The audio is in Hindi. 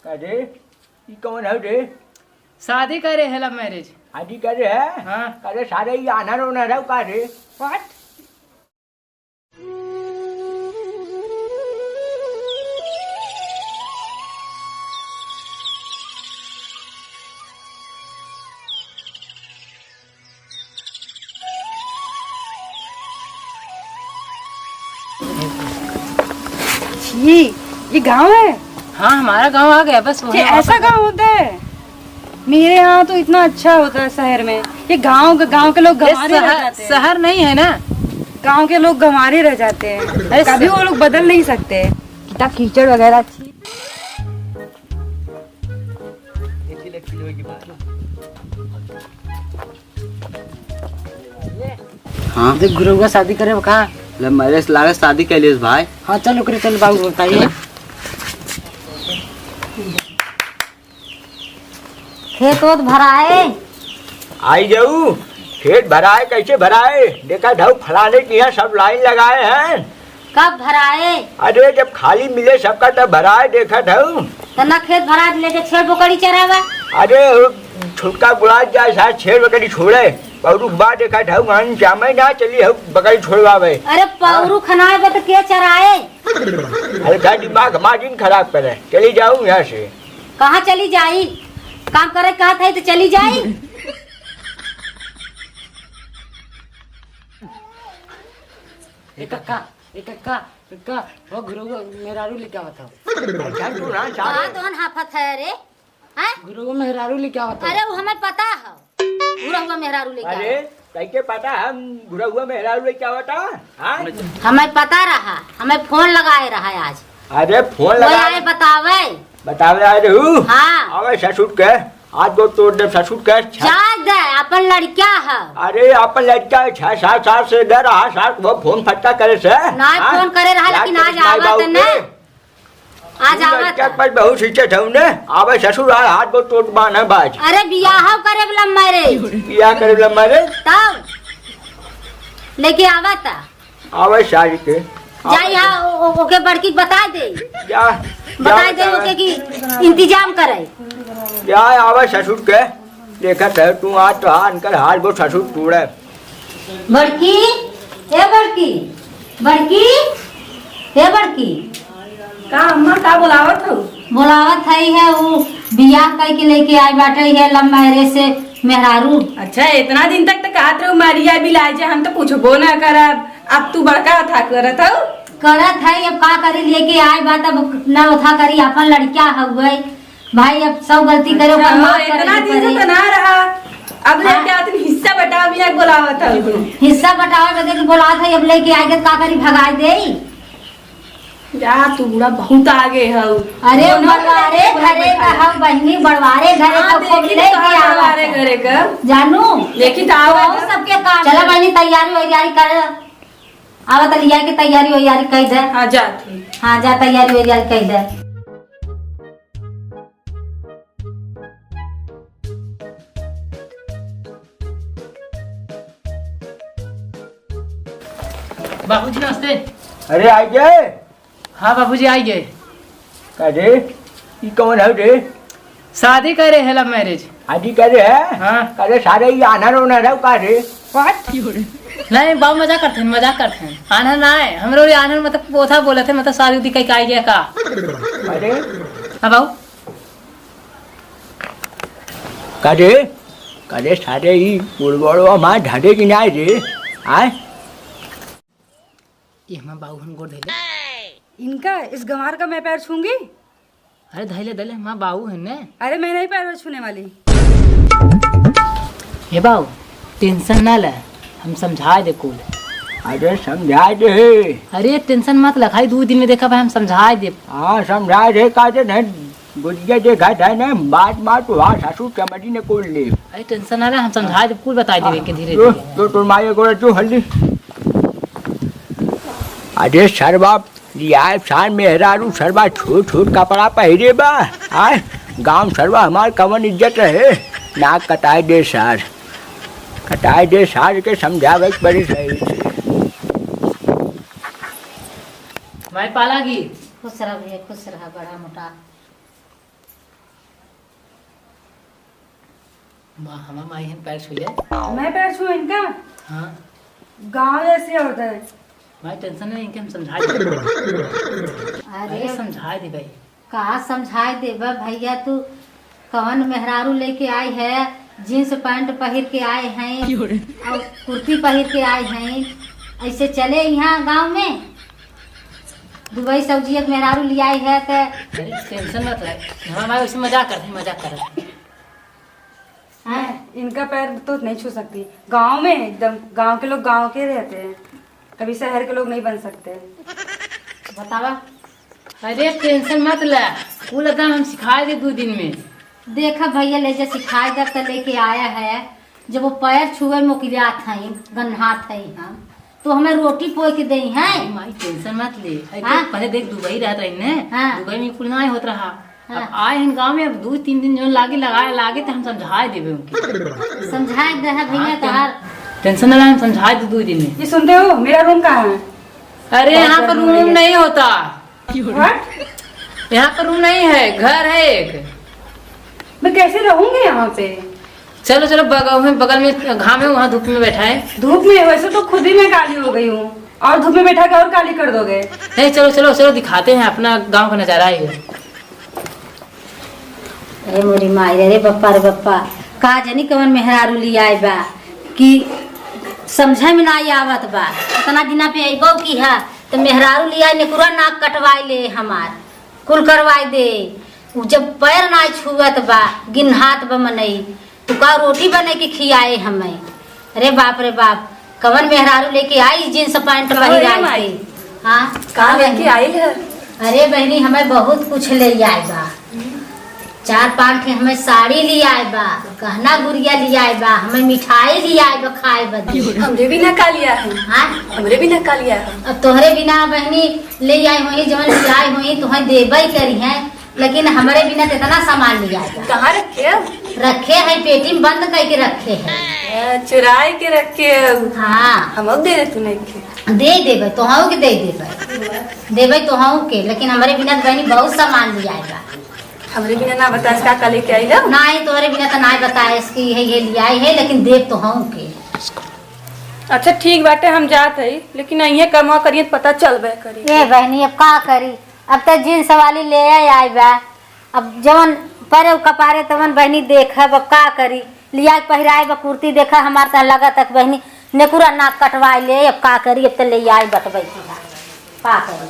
अरे ये कौन है रे? शादी करे है लव मैरिज। शादी करे है? हाँ। अरे सारे ये आना रोना रहो का रे? व्हाट? ये गांव है? हाँ हमारा गांव आ गया बस ये ऐसा गांव होता है? मेरे यहाँ तो इतना अच्छा होता है शहर में। ये गांव के लोग गंवारे रह जाते हैं। शहर नहीं है ना, गांव के लोग गंवारे रह जाते हैं। अरे कभी वो लोग बदल नहीं सकते। कितना कीचड़ वगैरह। हाँ देख गुरु का शादी करे कहाँ? मेरे लागे शादी के लिए भाई। हाँ चलो करे चल बाबू बताइए। खेत वोत भराए? आई जाऊ खेत भराए कैसे भराए? देखा ढाऊ फलाने की यहाँ सब लाइन लगाए हैं। कब भराए? अरे जब खाली मिले सबका तब भराए देखा ढाऊ। तना खेत भरा लेके छेड़ बोकड़ी चरावा? अरे छुटका बुला जाए साथ छेड़ बकरी छोड़े पौरू बा देखा ढाऊ मान जामे ना चली हो बकरी छोड़वावे। अरे पौरू खनाए बे तो के चराए? अरे क्या दिमाग हमारी खराब करे। चली जाऊँ यहाँ से? कहाँ चली जाई? काम करे कहा था तो चली जाई। कक्का वो गुरु को मेहरारू लेके आवत हो। कहाँ तो हाफत है रे? हैं? गुरु को मेहरारू लेके आवत हो। अरे वो हमें पता है। पूरा हुआ मेहरारू लेके अरे आया। कैसे पता हम बुरा हुआ मेहरारू लेके आवता? हमें पता रहा, हमें फोन लगाए रहा है आज। अरे फोन वो लगा आए बतावे। बतावे आ रहू। हाँ अबे ससुर के आज दो तोड़ दे ससुर के। चाय दे अपन लड़का है। अरे अपन लड़का 6-7 साल से डर रहा साल वो फोन फटका करे से ना फोन करे रहा लेकिन आज आवत न। आज आवत पर बहुत सीचे थे ने आवे ससुर आ हाथ दो तोड़ बाना बाज। अरे बियाह करे वाला मरे बियाह करे वाला मरे तब लेके आवत आवे शादी के जाई हा ओके बड़की बता दे। जा बता दे ओके की इंतजाम करे। जा आवे ससुर के देखा है तू आज तो अंकल हाथ वो ससुर तोड़े। बड़की हे बड़की बड़की हे बड़की का अम्मा का बुलावत हो? बुलावत है वो बियाह कई के लेके आई बाटे है लव मैरिज से मेहरारू। अच्छा इतना दिन तक तो कहत रहो मारिया भी लाजे हम तो पूछबो ना करब। अब तू बड़का था करत हो? करत है अब का करी लेके आए बात अब ना उठा करी अपन लड़का हुए भाई अब सब गलती करे ओकर माफ करे। इतना दिन से तो ना रहा अब लेके आते हिस्सा बटाव भी बुलावत हो। हिस्सा बटावे बदे के बुलात है अब लेके आए का करी भगाई देई। जा तू बुढ़ा बहुत आगे हो। अरे बड़वारे घरे का हम बहनी बड़वारे घरे का खूब लेके आवारे घरे का जानू लेकिन आवा सबके काम। चला बहनी तैयारी वैयारी कर आवत लिया के तैयारी वैयारी कर दे। हां जा हां जा तैयारी वैयारी कर दे। बाबूजी नमस्ते। अरे आई गए? हाँ बाबूजी आई गए। अरे ये कौन है रे? शादी करे है लव मैरिज। शादी करे है? हाँ। अरे सारे ये आना रोना रहो का रे? नहीं बाबू मजाक करते हैं आनंद ना है हमरो ये आनंद मतलब पोथा बोले थे मतलब शादी कहीं का आई गया का। अरे हाँ बाबू करे करे सारे ये पुरबड़ो मां ढाडे की ना रे आए। ये हम बाबू हम गोड़ धैले इनका इस गंवार का मैं पैर छूंगी? अरे धैले धैले माँ बाबू है ने। अरे मैं नहीं पैर छूने वाली। ये बाबू टेंशन ना ले हम समझा दे कुल। अरे समझा दे। अरे टेंशन मत लखाई 2 दिन में देखा भाई हम समझा दे। हाँ समझा दे का नहीं बुझिया देखा था ना बात वहाँ सासू चमड़ी ने कोल ले। अरे टेंशन ना ले हम समझा दे कुल बता दे के धीरे तो तुम माये को तू हल्दी। अरे सरबा लिया शान मेहरारू सरबा छोट छोट कपड़ा पहरे बा आए गांव सरबा हमार कवन इज्जत रहे ना कटाए दे सार के समझावे बड़ी सही से। मैं पाला की खुश रह बड़ा मोटा। हमारा माई है पैर छू ले। मैं पैर छू इनका? हाँ गाँव जैसे होता है। भाई टेंशन नहीं, इनके हम समझा दे। अरे समझा दे भाई। कहा समझाए देबा भैया, तू कवन मेहरारू लेके आई है, जीन्स पैंट पहन के आए हैं और कुर्ती पहन के आए हैं, ऐसे चले यहाँ गांव में? दुबई सब्जी एक मेहरारू ले आई है तो अरे टेंशन मत ले, हमारा माई उसमें मजाक करते। इनका पैर तो नहीं छू सकती। गांव में एकदम गांव के लोग गांव के रहते हैं, कभी शहर के लोग नहीं बन सकते। बतावा। अरे टेंशन मत ले, वो लगा हम सिखाए दे 2 दिन में। देखा भैया ले जा सिखाए दे तो लेके आया है, जब वो पैर छुए मोकिलियात हैं गन्हात है हम तो हमें रोटी पोई के दई हैं। माई टेंशन मत ले। हाँ? पहले देख दुबई रहत रही ने। हाँ? दुबई में कुल नहीं होत रहा। हाँ? अब आए हैं गांव में, अब 2-3 दिन जो लागे तो हम समझाए देवे उनकी। समझाए दे है भैया हाँ, तोहार। टेंशन ना ले, हम समझाए दे 2 दिन में। ये सुनते हो मेरा रूम कहाँ है? अरे यहाँ पर रूम नहीं होता, What? यहाँ पर रूम नहीं है, घर है एक। मैं कैसे रहूंगी यहाँ पे? चलो चलो बगल में घाम है, वहाँ धूप में बैठा है। धूप में वैसे तो खुद ही मैं काली हो गई हूँ, और धूप में बैठा के और काली कर दोगे। नहीं चलो चलो चलो दिखाते हैं अपना गांव का नजारा है। अरे मोरी माई रे बप्पा रे बप्पा, कहा जानी कवन मेहरारू ली आए बा कि समझे में नहीं आवत बा। इतना दिना पे अबो की है तो मेहरारू ली आए नेकुरा नाक कटवाई ले हमार कुल करवाई दे। उ जब पैर ना छुअत बा गिनहात बा मनई तो का रोटी बने के खियाए हमें। अरे बाप रे बाप, कवन मेहरारू लेके आई जींस पैंट पहन आई थी। हाँ कहाँ लेके आई है? अरे बहनी हमें बहुत कुछ ले आए बा, 4-5 ठे हमें साड़ी ले आए बा, गहना गुड़िया ले आए बा, हमें मिठाई ले आए बा खाए बदे। हमरे भी ना कालिया है। हाँ हमरे भी ना कालिया है। अब तोहरे बिना बहनी ले आई हुई जवन ले आई हुई तुम्हें देबई करी है, लेकिन हमारे बिना तो इतना सामान ले आए बा। कहाँ रखे? रखे है पेटी में बंद करके रखे है। चुराए के रखे। हाँ हम अब दे दे तू नहीं दे देबे तोहाऊ के दे देबे तोहाऊ के, लेकिन हमारे बिना तो बहनी बहुत सामान ले आए बा। हमरे बिना ना बता का लेके आई लो। नहीं तोहरे बिना तो नहीं बताए इसकी ये ले आई है, लेकिन देव तोहाऊ के। अच्छा ठीक बाटे, हम जात है, लेकिन अइहे कमा करिए पता चलबे करी। ये बहनी अब का करी, अब तो जींस वाली ले आई बा, अब जवन पर कपारे तवन बहनी देखब अब का करी। लिया पहिराए बा कुर्ती देखा हमार तो लगा तक बहनी नेकुरा नाक कटवाई ले, अब का करी, अब तो ले आई बटबै का करी।